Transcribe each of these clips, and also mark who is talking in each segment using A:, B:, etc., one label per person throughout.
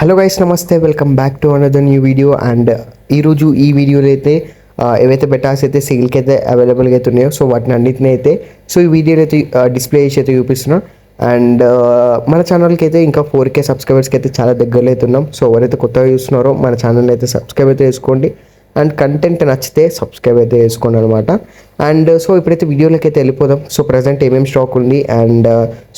A: Hello guys, నమస్తే. Welcome back to another new video. And ఈరోజు ఈ వీడియోలో అయితే ఏవైతే బెటాస్ అయితే సేల్కి అయితే అవైలబుల్గా అయితే ఉన్నాయో సో వాటిని అన్నిటిని అయితే ఈ వీడియోలో అయితే డిస్ప్లే చేసి అయితే చూపిస్తున్నా. అండ్ మన ఛానల్కి అయితే ఇంకా 4K సబ్స్క్రైబర్స్కి అయితే చాలా దగ్గరలో అయితే ఉన్నాం. సో ఎవరైతే కొత్తగా చూస్తున్నారో మన ఛానల్ అయితే సబ్స్క్రైబ్ అయితే చేసుకోండి. అండ్ కంటెంట్ నచ్చితే సబ్స్క్రైబ్ అయితే చేసుకోండి అనమాట. అండ్ సో ఇప్పుడైతే వీడియోలోకి అయితే వెళ్ళిపోదాం. సో ప్రజెంట్ ఏమేమి స్టాక్ ఉంది అండ్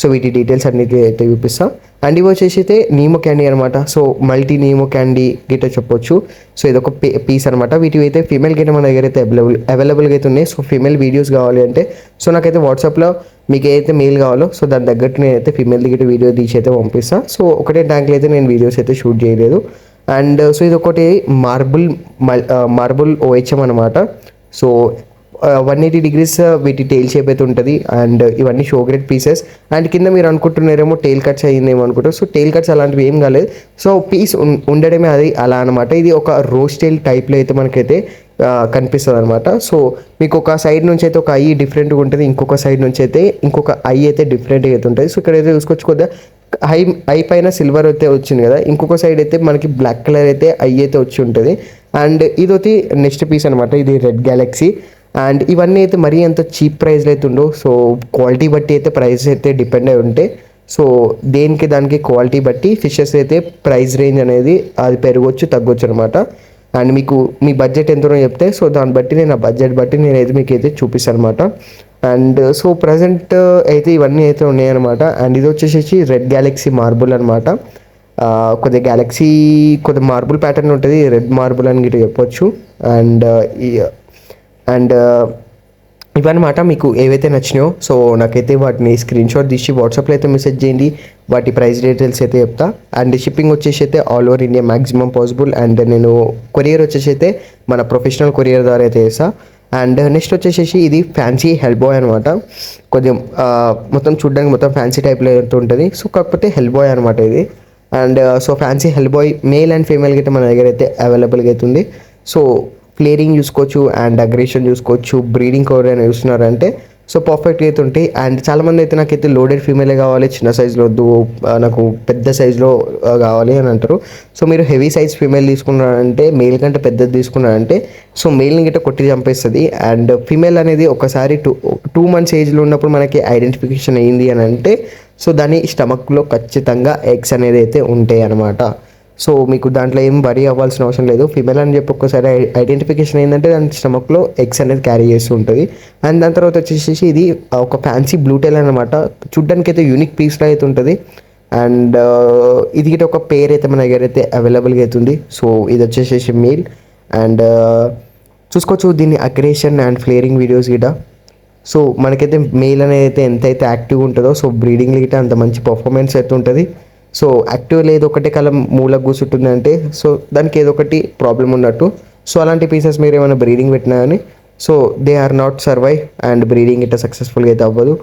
A: సో వీటి డీటెయిల్స్ అన్నిటి అయితే చూపిస్తాం. అండ్ ఇవి వచ్చేసి అయితే నీమో క్యాండీ అనమాట. సో మల్టీ నీమో క్యాండీ గిట్ట చెప్పొచ్చు. సో ఇదొక పీస్ అనమాట. వీటివి అయితే ఫీమేల్ గిట్ట మన దగ్గర అయితే అవైలబుల్గా అయితే ఉన్నాయి. సో ఫీమేల్ వీడియోస్ కావాలి అంటే సో నాకైతే వాట్సాప్లో మీకు ఏదైతే మెయిల్ కావాలో సో దాని తగ్గట్టు నేనైతే ఫీమేల్ గిట్ట వీడియో తీసి అయితే పంపిస్తాను. సో ఒకటే ట్యాంక్లో అయితే నేను వీడియోస్ అయితే షూట్ చేయలేదు. అండ్ సో ఇది ఒకటి మార్బుల్ ఓహెచ్ఎం అనమాట. సో 180 degrees వీటి టెయిల్ షేప్ అయితే ఉంటుంది. అండ్ ఇవన్నీ షో గ్రేడ్ పీసెస్. అండ్ కింద మీరు అనుకుంటున్నారేమో టెయిల్ కట్స్ అయ్యిందేమో అనుకుంటారు. సో టెయిల్ కట్స్ అలాంటివి ఏం కాలేదు. సో పీస్ ఉండడమే అది అలా అనమాట. ఇది ఒక రోజ్ టెయిల్ టైప్లో అయితే మనకైతే కనిపిస్తుంది అనమాట. సో మీకు ఒక సైడ్ నుంచి అయితే ఒక ఐ డిఫరెంట్గా ఉంటుంది, ఇంకొక సైడ్ నుంచి అయితే ఇంకొక ఐ అయితే డిఫరెంట్గా అయితే ఉంటుంది. సో ఇక్కడైతే చూసుకోవచ్చు కొద్దిగా ఐ పైన సిల్వర్ అయితే వచ్చింది కదా, ఇంకొక సైడ్ అయితే మనకి బ్లాక్ కలర్ అయితే ఐ అయితే వచ్చి ఉంటుంది. అండ్ ఇది నెక్స్ట్ పీస్ అనమాట. ఇది రెడ్ గ్యాలక్సీ. అండ్ ఇవన్నీ అయితే మరీ అంత చీప్ ప్రైస్లో అయితే ఉండవు. సో క్వాలిటీ బట్టి అయితే ప్రైస్ అయితే డిపెండ్ అయి ఉంటాయి. సో దేనికి దానికి క్వాలిటీ బట్టి ఫిషెస్ అయితే ప్రైస్ రేంజ్ అనేది అది పెరగవచ్చు తగ్గొచ్చు అనమాట. అండ్ మీకు మీ బడ్జెట్ ఎంతనో చెప్తే సో దాన్ని బట్టి నేను ఆ బడ్జెట్ బట్టి నేనైతే మీకు అయితే చూపిస్తాను అనమాట. అండ్ సో ప్రజెంట్ అయితే ఇవన్నీ అయితే ఉన్నాయన్నమాట. అండ్ ఇది వచ్చేసి రెడ్ గ్యాలక్సీ మార్బుల్ అనమాట. కొద్దిగా గ్యాలక్సీ కొద్దిగా మార్బుల్ ప్యాటర్న్ ఉంటుంది, రెడ్ మార్బుల్ అని గిట్ట చెప్పొచ్చు. అండ్ అండ్ ఇవన్నమాట మీకు ఏవైతే నచ్చినాయో సో నాకైతే వాటిని స్క్రీన్ షాట్ తీసి వాట్సాప్లో అయితే మెసేజ్ చేయండి. వాటి ప్రైస్ డీటెయిల్స్ అయితే చెప్తా. అండ్ షిప్పింగ్ వచ్చేసి అయితే all over India maximum possible. And నేను కొరియర్ వచ్చేసి అయితే మన ప్రొఫెషనల్ కొరియర్ ద్వారా అయితే చేస్తా. అండ్ నెక్స్ట్ వచ్చేసి ఇది ఫ్యాన్సీ హెల్ బాయ్ అనమాట. కొద్దిగా మొత్తం చూడడానికి మొత్తం ఫ్యాన్సీ టైప్లో అయితే ఉంటుంది. సో కాకపోతే హెల్ బాయ్ అనమాట ఇది. And so fancy hell boy male and female అయితే మన దగ్గర అయితే అవైలబుల్గా అవుతుంది. సో ఫ్లేరింగ్ చూసుకోవచ్చు అండ్ అగ్రేషన్ చూసుకోవచ్చు. బ్రీడింగ్ కవర్ అని చూస్తున్నారంటే సో పర్ఫెక్ట్గా అయితే ఉంటాయి. అండ్ చాలామంది అయితే నాకైతే లోడెడ్ ఫీమేలే కావాలి, చిన్న సైజులో వద్దు, నాకు పెద్ద సైజులో కావాలి అని అంటారు. సో మీరు హెవీ సైజ్ ఫీమేల్ తీసుకున్నారంటే మేల్ కంటే పెద్దది తీసుకున్నారంటే సో మేల్ని గిట్ట కొట్టి చంపేస్తుంది. అండ్ ఫీమేల్ అనేది ఒకసారి 2 months ఏజ్లో ఉన్నప్పుడు మనకి ఐడెంటిఫికేషన్ అయ్యింది అని అంటే సో దాని స్టమక్లో ఖచ్చితంగా ఎగ్స్ అనేది అయితే ఉంటాయి అన్నమాట. సో మీకు దాంట్లో ఏం వరీ అవ్వాల్సిన అవసరం లేదు. ఫీమేల్ అని చెప్పి ఒక్కసారి ఐడెంటిఫికేషన్ అయిందంటే దాని స్టమక్లో ఎగ్స్ అనేది క్యారీ చేస్తూ ఉంటుంది. అండ్ దాని తర్వాత వచ్చేసి ఇది ఒక ఫ్యాన్సీ బ్లూ టైల్ అనమాట. చూడ్డానికి అయితే యూనిక్ పీస్లో అయితే ఉంటుంది. అండ్ ఇది గిట్ట ఒక పేర్ అయితే మన దగ్గర అయితే అవైలబుల్గా అవుతుంది. సో ఇది వచ్చేసి మేల్. అండ్ చూసుకోవచ్చు దీన్ని అగ్రేషన్ అండ్ ఫ్లేరింగ్ వీడియోస్ గిట్ట. సో మనకైతే మేల్ అనేది అయితే ఎంతైతే యాక్టివ్ ఉంటుందో సో బ్రీడింగ్ గిట్ట అంత మంచి పర్ఫార్మెన్స్ అయితే ఉంటుంది. సో యాక్టివ్ లేదు ఒకటే కాలం మూలకు కూర్చుంటుంది అంటే సో దానికి ఏదో ఒకటి ప్రాబ్లం ఉన్నట్టు. సో అలాంటి పీసెస్ మీరు ఏమైనా బ్రీడింగ్ పెట్టినా కానీ so they are not survive and breeding ఇట్లా సక్సెస్ఫుల్గా అయితే అవ్వదు.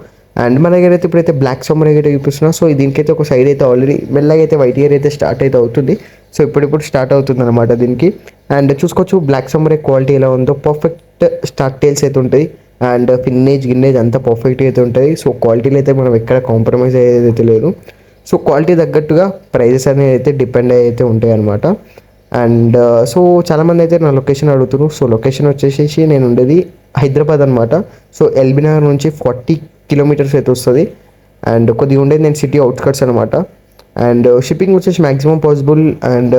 A: అండ్ మన దగ్గర అయితే ఇప్పుడైతే బ్లాక్ సమ్మర్ అయితే చూపిస్తున్నాం. సో దీనికైతే ఒక సైడ్ అయితే ఆల్రెడీ మెల్లగా అయితే వైట్ ఇయర్ అయితే స్టార్ట్ అయితే అవుతుంది. సో ఇప్పుడు స్టార్ట్ అవుతుంది అనమాట దీనికి. అండ్ చూసుకోవచ్చు బ్లాక్ సమ్మర్ క్వాలిటీ ఎలా ఉందో, పర్ఫెక్ట్ స్టార్ట్ టైల్స్ అయితే ఉంటాయి. అండ్ గిన్నేజ్ అంతా పర్ఫెక్ట్గా అయితే ఉంటుంది. సో క్వాలిటీలో అయితే మనం ఎక్కడ కాంప్రమైజ్ అయ్యేది లేదు. సో క్వాలిటీ తగ్గట్టుగా ప్రైజెస్ అనేది అయితే డిపెండ్ అయితే ఉంటాయి అనమాట. అండ్ సో చాలామంది అయితే నా లొకేషన్ అడుగుతున్నారు. సో లొకేషన్ వచ్చేసి నేను ఉండేది హైదరాబాద్ అనమాట. సో ఎల్బీ నగర్ నుంచి 40 kilometers అయితే వస్తుంది. అండ్ కొద్దిగా ఉండేది నేను సిటీ అవుట్స్కట్స్ అనమాట. అండ్ షిప్పింగ్ వచ్చేసి మ్యాక్సిమం పాసిబుల్. అండ్